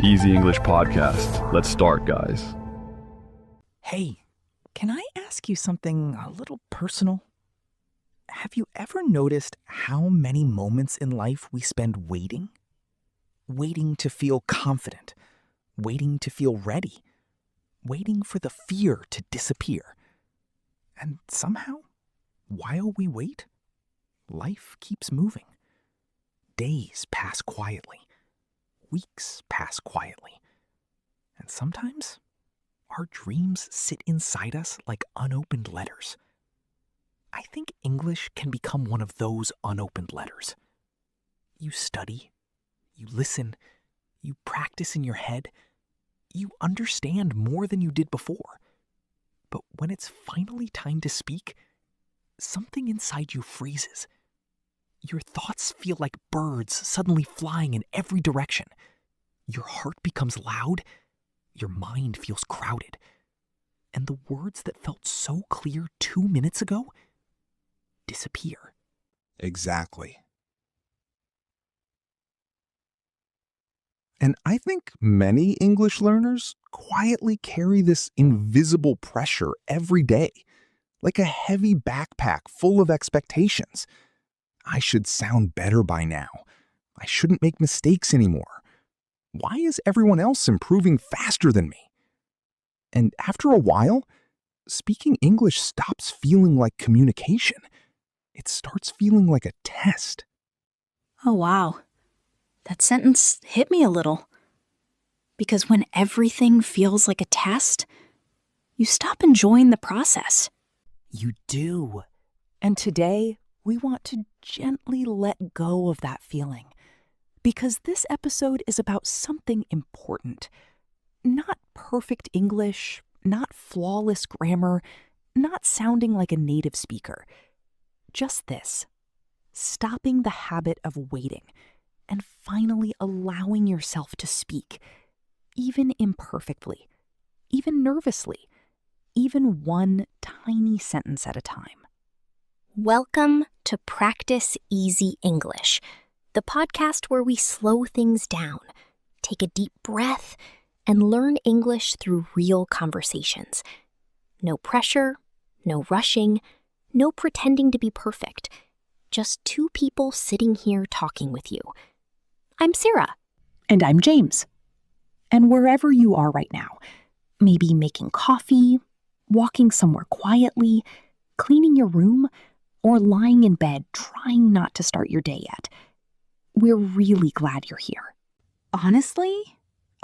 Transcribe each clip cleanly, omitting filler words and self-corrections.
Easy English Podcast. Let's start, guys. Hey, can I ask you something a little personal? Have you ever noticed how many moments in life we spend waiting? Waiting to feel confident, waiting to feel ready, waiting for the fear to disappear. And somehow, while we wait, life keeps moving. Days pass quietly. Weeks pass quietly. And sometimes, our dreams sit inside us like unopened letters. I think English can become one of those unopened letters. You study, you listen, you practice in your head, you understand more than you did before. But when it's finally time to speak, something inside you freezes. Your thoughts feel like birds suddenly flying in every direction. Your heart becomes loud. Your mind feels crowded. And the words that felt so clear 2 minutes ago disappear. Exactly. And I think many English learners quietly carry this invisible pressure every day, like a heavy backpack full of expectations. I should sound better by now. I shouldn't make mistakes anymore. Why is everyone else improving faster than me? And after a while, speaking English stops feeling like communication. It starts feeling like a test. Oh, wow. That sentence hit me a little. Because when everything feels like a test, you stop enjoying the process. You do. And today, we want to gently let go of that feeling. Because this episode is about something important. Not perfect English, not flawless grammar, not sounding like a native speaker. Just this. Stopping the habit of waiting and finally allowing yourself to speak, even imperfectly, even nervously, even one tiny sentence at a time. Welcome to Practice Easy English, the podcast where we slow things down, take a deep breath, and learn English through real conversations. No pressure, no rushing, no pretending to be perfect. Just two people sitting here talking with you. I'm Sarah. And I'm James. And wherever you are right now, maybe making coffee, walking somewhere quietly, cleaning your room, or lying in bed trying not to start your day yet, we're really glad you're here. Honestly,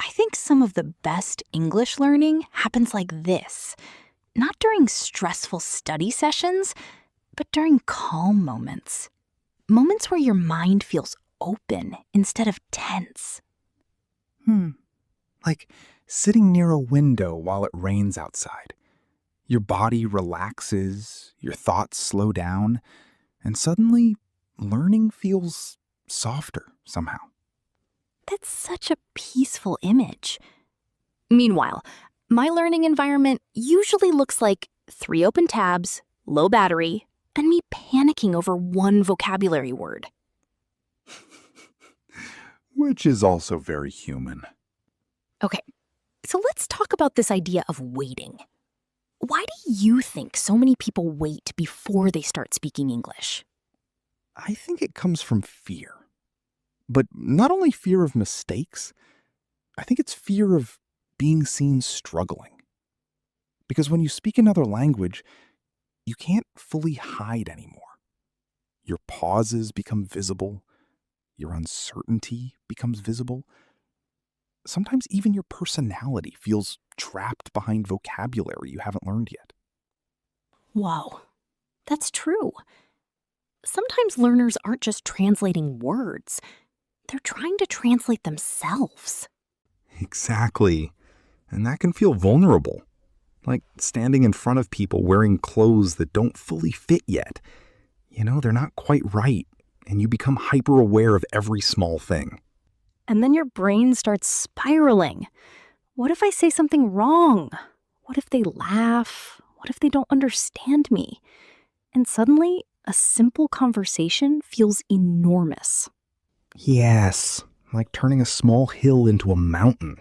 I think some of the best English learning happens like this. Not during stressful study sessions, but during calm moments. Moments where your mind feels open instead of tense. Like sitting near a window while it rains outside. Your body relaxes, your thoughts slow down, and suddenly learning feels softer somehow. That's such a peaceful image. Meanwhile, my learning environment usually looks like 3 open tabs, low battery, and me panicking over one vocabulary word. Which is also very human. Okay, so let's talk about this idea of waiting. Why do you think so many people wait before they start speaking English? I think it comes from fear. But not only fear of mistakes, I think it's fear of being seen struggling. Because when you speak another language, you can't fully hide anymore. Your pauses become visible. Your uncertainty becomes visible. Sometimes even your personality feels trapped behind vocabulary you haven't learned yet. Whoa, that's true. Sometimes learners aren't just translating words. They're trying to translate themselves. Exactly. And that can feel vulnerable. Like standing in front of people wearing clothes that don't fully fit yet. They're not quite right. And you become hyper aware of every small thing. And then your brain starts spiraling. What if I say something wrong? What if they laugh? What if they don't understand me? And suddenly, a simple conversation feels enormous. Yes, like turning a small hill into a mountain.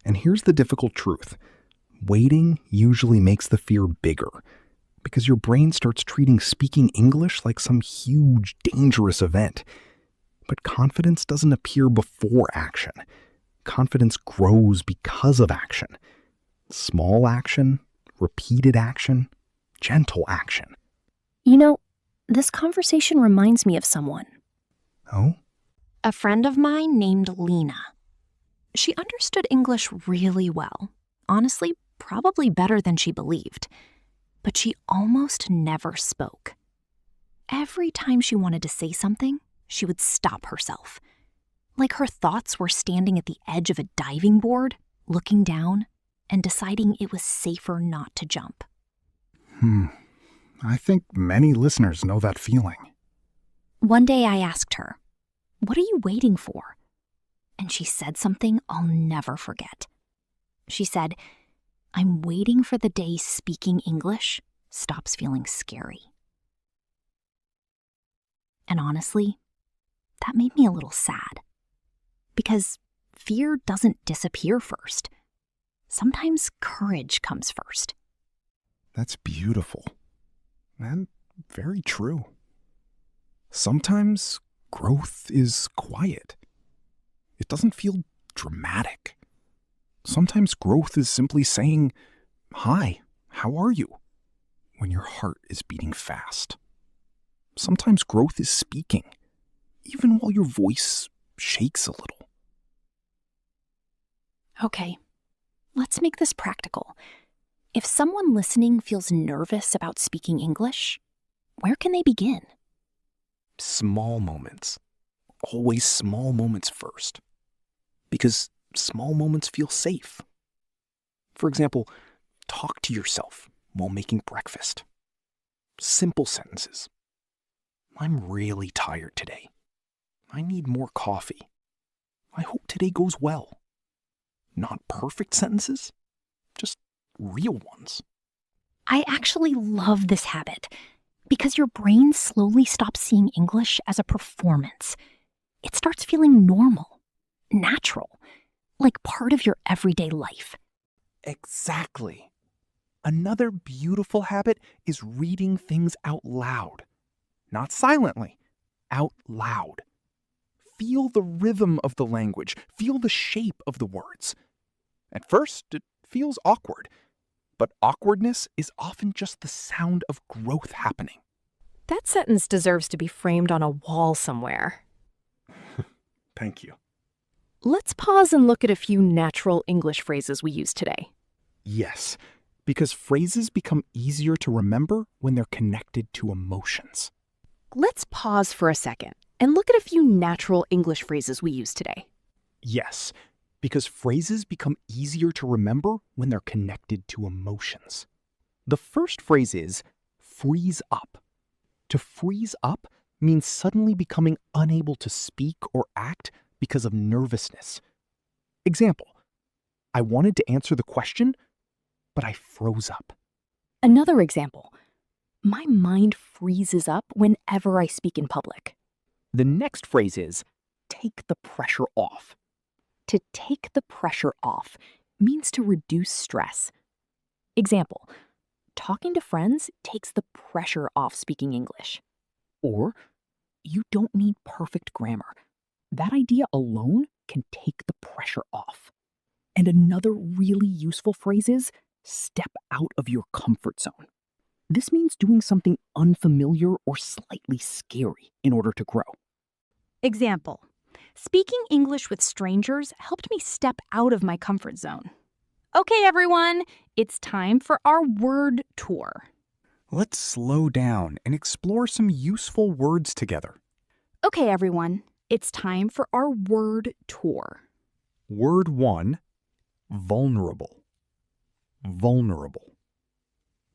And here's the difficult truth. Waiting usually makes the fear bigger because your brain starts treating speaking English like some huge, dangerous event. But confidence doesn't appear before action. Confidence grows because of action. Small action, repeated action, gentle action. You know, this conversation reminds me of someone. Oh? A friend of mine named Lena. She understood English really well. Honestly, probably better than she believed. But she almost never spoke. Every time she wanted to say something, she would stop herself. Like her thoughts were standing at the edge of a diving board, looking down, and deciding it was safer not to jump. I think many listeners know that feeling. One day I asked her, "What are you waiting for?" And she said something I'll never forget. She said, "I'm waiting for the day speaking English stops feeling scary." And honestly, that made me a little sad. Because fear doesn't disappear first. Sometimes courage comes first. That's beautiful. And very true. Sometimes growth is quiet. It doesn't feel dramatic. Sometimes growth is simply saying, "Hi, how are you?" when your heart is beating fast. Sometimes growth is speaking, even while your voice shakes a little. Okay, let's make this practical. If someone listening feels nervous about speaking English, where can they begin? Small moments. Always small moments first. Because small moments feel safe. For example, talk to yourself while making breakfast. Simple sentences. "I'm really tired today. I need more coffee. I hope today goes well." Not perfect sentences, just real ones. I actually love this habit because your brain slowly stops seeing English as a performance. It starts feeling normal, natural, like part of your everyday life. Exactly. Another beautiful habit is reading things out loud. Not silently, out loud. Feel the rhythm of the language. Feel the shape of the words. At first, it feels awkward, but awkwardness is often just the sound of growth happening. That sentence deserves to be framed on a wall somewhere. Thank you. Let's pause and look at a few natural English phrases we use today. Yes, because phrases become easier to remember when they're connected to emotions. Let's pause for a second and look at a few natural English phrases we use today. Yes, because phrases become easier to remember when they're connected to emotions. The first phrase is freeze up. To freeze up means suddenly becoming unable to speak or act because of nervousness. Example, I wanted to answer the question, but I froze up. Another example, my mind freezes up whenever I speak in public. The next phrase is take the pressure off. To take the pressure off means to reduce stress. Example, talking to friends takes the pressure off speaking English. Or, you don't need perfect grammar. That idea alone can take the pressure off. And another really useful phrase is step out of your comfort zone. This means doing something unfamiliar or slightly scary in order to grow. Example, speaking English with strangers helped me step out of my comfort zone. Okay, everyone, it's time for our word tour. Let's slow down and explore some useful words together. Okay, everyone, it's time for our word tour. Word 1, vulnerable. Vulnerable.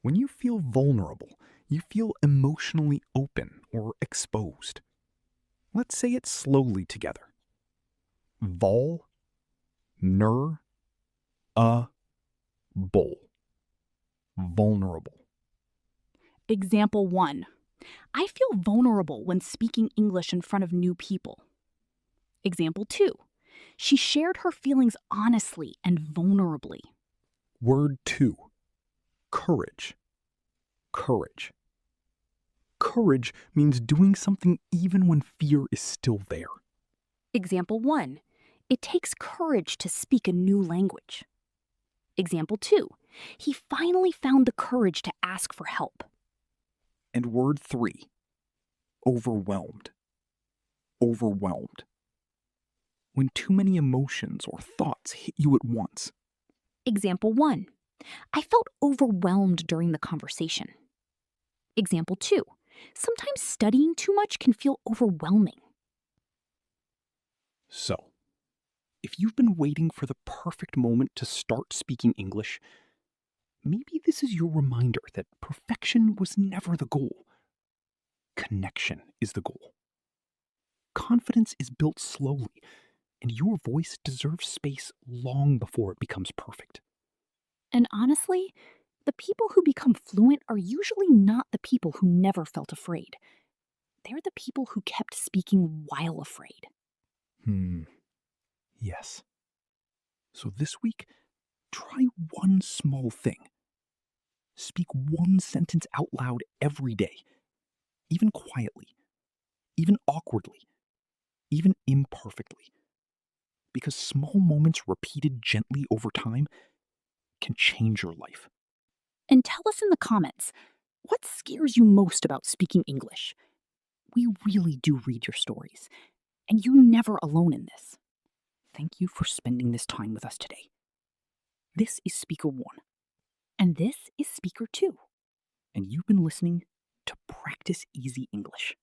When you feel vulnerable, you feel emotionally open or exposed. Let's say it slowly together. Vol, ner, bull. Vulnerable. Example 1. I feel vulnerable when speaking English in front of new people. Example 2. She shared her feelings honestly and vulnerably. Word 2. Courage. Courage. Courage means doing something even when fear is still there. Example 1. It takes courage to speak a new language. Example 2. He finally found the courage to ask for help. And word 3. Overwhelmed. Overwhelmed. When too many emotions or thoughts hit you at once. Example 1. I felt overwhelmed during the conversation. Example 2. Sometimes studying too much can feel overwhelming. So, if you've been waiting for the perfect moment to start speaking English, maybe this is your reminder that perfection was never the goal. Connection is the goal. Confidence is built slowly, and your voice deserves space long before it becomes perfect. And honestly, the people who become fluent are usually not the people who never felt afraid. They're the people who kept speaking while afraid. Yes. So this week, try one small thing. Speak one sentence out loud every day, even quietly, even awkwardly, even imperfectly. Because small moments repeated gently over time can change your life. And tell us in the comments, what scares you most about speaking English? We really do read your stories, and you're never alone in this. Thank you for spending this time with us today. This is Speaker 1. And this is Speaker 2. And you've been listening to Practice Easy English.